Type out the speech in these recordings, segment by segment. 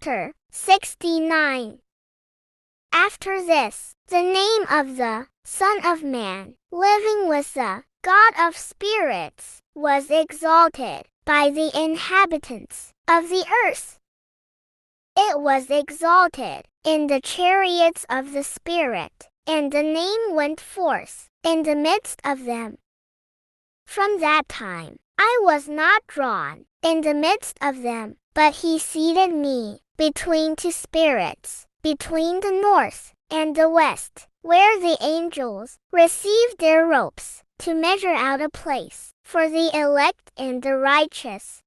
Chapter 69. After this, the name of the Son of Man, living with the God of spirits, was exalted by the inhabitants of the earth. It was exalted in the chariots of the Spirit, and the name went forth in the midst of them. From that time, I was not drawn in the midst of them, but he seated me between two spirits, between the north and the west, where the angels received their ropes to measure out a place for the elect and the righteous.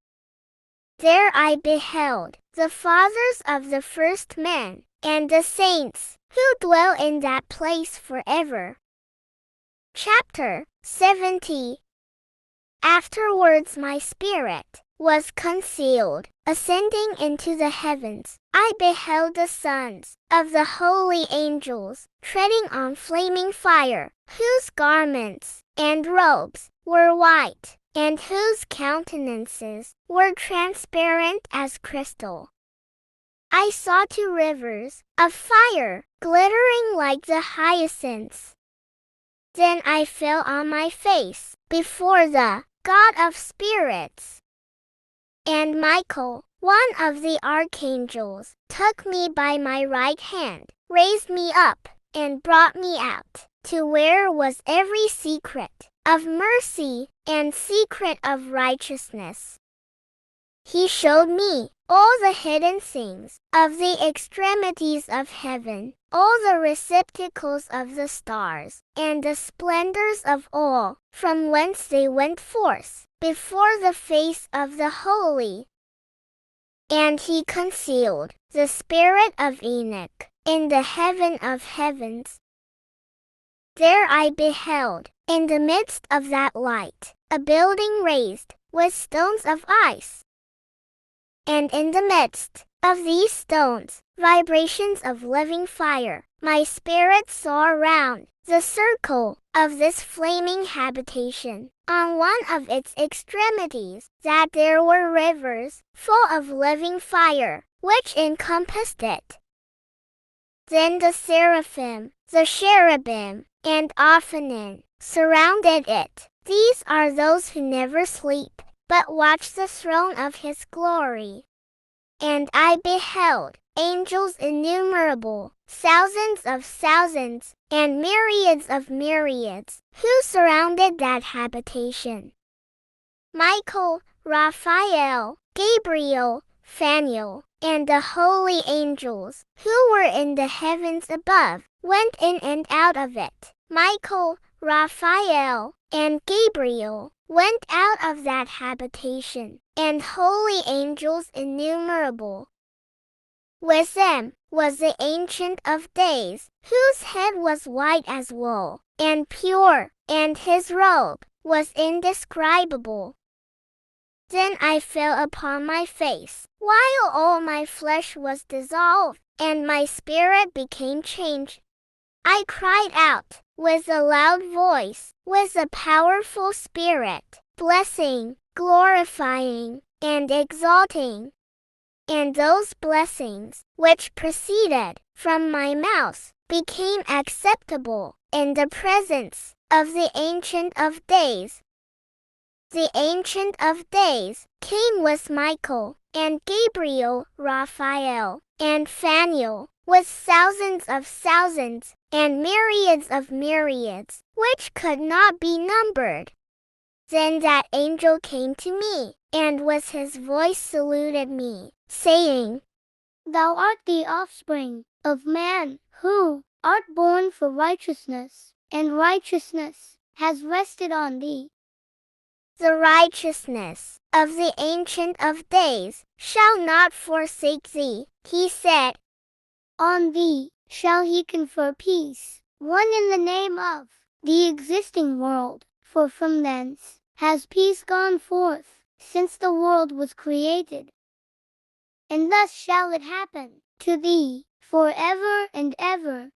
There I beheld the fathers of the first men, and the saints who dwell in that place forever. Chapter 70. Afterwards my spirit was concealed, ascending into the heavens. I beheld the sons of the holy angels, treading on flaming fire, whose garments and robes were white, and whose countenances were transparent as crystal. I saw two rivers of fire, glittering like the hyacinths. Then I fell on my face before the God of spirits. And Michael, one of the archangels, took me by my right hand, raised me up, and brought me out to where was every secret of mercy and secret of righteousness. He showed me all the hidden things of the extremities of heaven, all the receptacles of the stars, and the splendors of all, from whence they went forth, before the face of the Holy. And he concealed the spirit of Enoch in the heaven of heavens. There I beheld, in the midst of that light, a building raised with stones of ice. And in the midst of these stones, vibrations of living fire. My spirit saw around the circle of this flaming habitation, on one of its extremities, that there were rivers full of living fire, which encompassed it. Then the seraphim, the cherubim, and Ophanim surrounded it. These are those who never sleep, but watch the throne of his glory. And I beheld angels innumerable, thousands of thousands, and myriads of myriads, who surrounded that habitation. Michael, Raphael, Gabriel, Phanuel, and the holy angels, who were in the heavens above, went in and out of it. Michael, Raphael, and Gabriel went out of that habitation, and holy angels innumerable. With them was the Ancient of Days, whose head was white as wool, and pure, and his robe was indescribable. Then I fell upon my face, while all my flesh was dissolved, and my spirit became changed. I cried out with a loud voice, with a powerful spirit, blessing, glorifying, and exalting. And those blessings, which proceeded from my mouth, became acceptable in the presence of the Ancient of Days. The Ancient of Days came with Michael, and Gabriel, Raphael, and Phanuel, with thousands of thousands, and myriads of myriads, which could not be numbered. Then that angel came to me, and with his voice saluted me, saying, Thou art the offspring of man, who art born for righteousness, and righteousness has rested on thee. The righteousness of the Ancient of Days shall not forsake thee, he said. On thee shall he confer peace, one in the name of the existing world, for from thence has peace gone forth, since the world was created. And thus shall it happen to thee, forever and ever.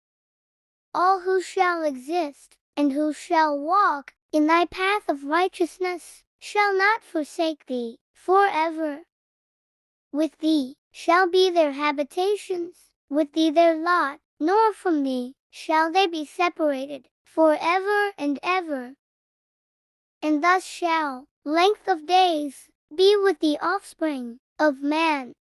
All who shall exist, and who shall walk in thy path of righteousness, shall not forsake thee forever. With thee shall be their habitations, with thee their lot, nor from thee shall they be separated, forever and ever. And thus shall length of days be with the offspring of man.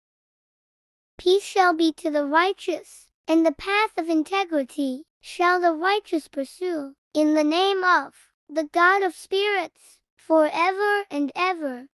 Peace shall be to the righteous, and the path of integrity shall the righteous pursue, in the name of the God of spirits, forever and ever.